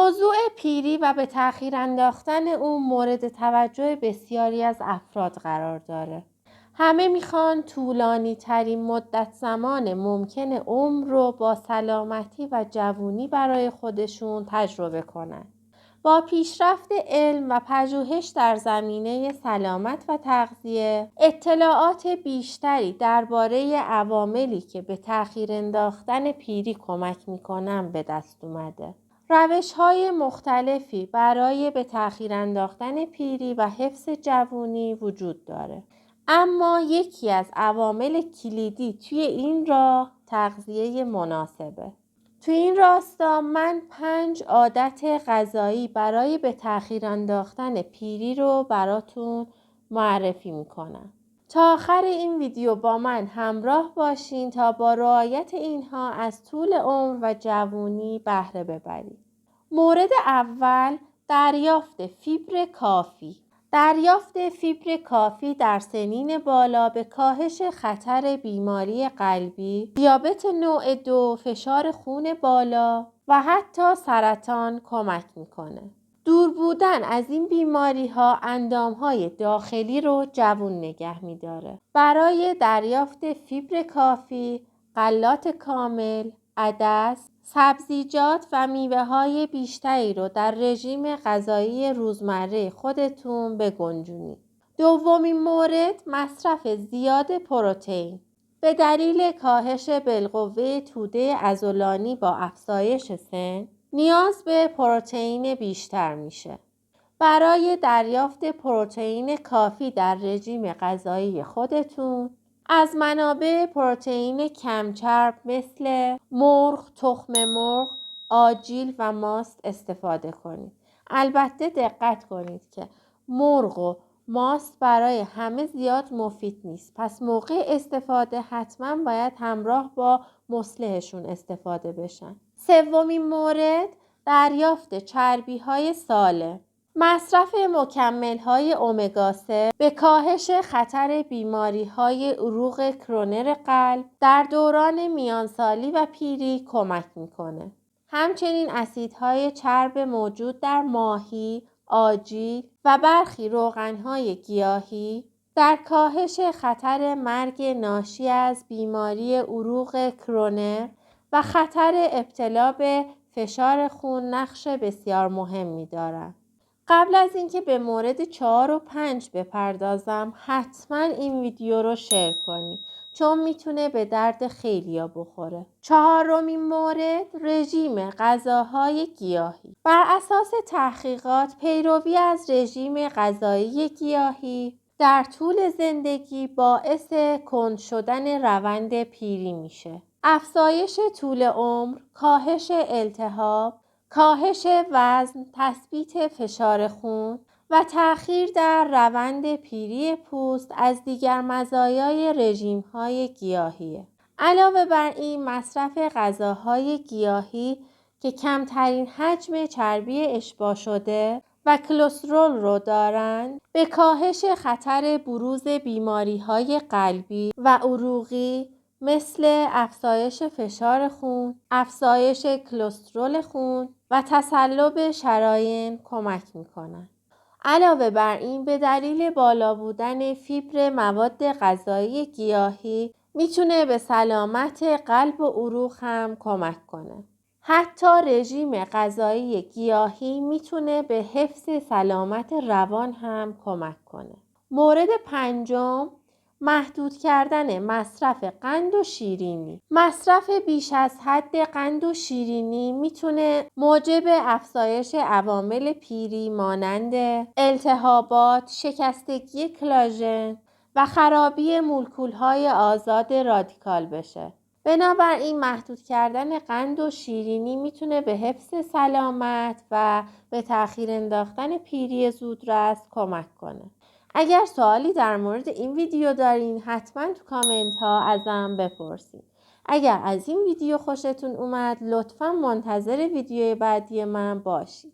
موضوع پیری و به تأخیر انداختن اون مورد توجه بسیاری از افراد قرار داره. همه میخوان طولانی ترین مدت زمان ممکن عمر رو با سلامتی و جوونی برای خودشون تجربه کنن. با پیشرفت علم و پژوهش در زمینه سلامت و تغذیه، اطلاعات بیشتری درباره عواملی که به تأخیر انداختن پیری کمک میکنن به دست اومده. روش‌های مختلفی برای به تأخیر انداختن پیری و حفظ جوونی وجود داره. اما یکی از عوامل کلیدی توی این راه تغذیه مناسبه. توی این راستا من 5 عادت غذایی برای به تأخیر انداختن پیری رو براتون معرفی میکنم. تا آخر این ویدیو با من همراه باشین تا با رعایت اینها از طول عمر و جوونی بهره ببرید. مورد اول، دریافت فیبر کافی. دریافت فیبر کافی در سنین بالا به کاهش خطر بیماری قلبی، دیابت نوع 2، فشار خون بالا و حتی سرطان کمک میکنه. دور بودن از این بیماری ها اندامهای داخلی رو جوون نگه میداره. برای دریافت فیبر کافی، غلات کامل، عدس، سبزیجات و میوه های بیشتری رو در رژیم غذایی روزمره خودتون بگنجونید. دومین مورد، مصرف زیاد پروتئین. به دلیل کاهش بالقوه توده عضلانی با افزایش سن، نیاز به پروتئین بیشتر میشه. برای دریافت پروتئین کافی در رژیم غذایی خودتون، از منابع پروتئین کمچرب مثل مرغ، تخم مرغ، آجیل و ماست استفاده کنید. البته دقت کنید که مرغ و ماست برای همه زیاد مفید نیست. پس موقع استفاده حتما باید همراه با مصلحشون استفاده بشن. سومین مورد، دریافت چربی‌های سالم. مصرف مکمل‌های امگا 3 به کاهش خطر بیماری‌های عروق کرونر قلب در دوران میانسالی و پیری کمک می‌کنه. همچنین اسیدهای چرب موجود در ماهی، آجیل و برخی روغن‌های گیاهی در کاهش خطر مرگ ناشی از بیماری عروق کرونر و خطر ابتلا به فشار خون نقش بسیار مهمی دارند. قبل از اینکه به مورد 4 و 5 بپردازم، حتما این ویدیو رو شیر کنی چون میتونه به درد خیلیا بخوره. 4مین مورد، رژیم غذاهای گیاهی. بر اساس تحقیقات، پیروی از رژیم غذایی گیاهی در طول زندگی باعث کند شدن روند پیری میشه. افزایش طول عمر، کاهش التهاب، کاهش وزن، تثبیت فشار خون و تأخیر در روند پیری پوست از دیگر مزایای رژیم‌های گیاهیه. علاوه بر این، مصرف غذاهای گیاهی که کمترین حجم چربی اشباع شده و کلسترول رو دارند، به کاهش خطر بروز بیماری‌های قلبی و عروقی مثل افزایش فشار خون، افزایش کلسترول خون و تصلب شرایین کمک می‌کنند. علاوه بر این، به دلیل بالا بودن فیبر مواد غذایی گیاهی میتونه به سلامت قلب و عروق هم کمک کنه. حتی رژیم غذایی گیاهی میتونه به حفظ سلامت روان هم کمک کنه. مورد 5، محدود کردن مصرف قند و شیرینی. مصرف بیش از حد قند و شیرینی میتونه موجب افزایش عوامل پیری مانند التهابات، شکستگی کلاژن و خرابی مولکول‌های آزاد رادیکال بشه. بنابراین محدود کردن قند و شیرینی میتونه به حفظ سلامت و به تأخیر انداختن پیری زودرس کمک کنه. اگر سوالی در مورد این ویدیو دارین حتما تو کامنت ها ازم بپرسین. اگر از این ویدیو خوشتون اومد لطفا منتظر ویدیوی بعدی من باشید.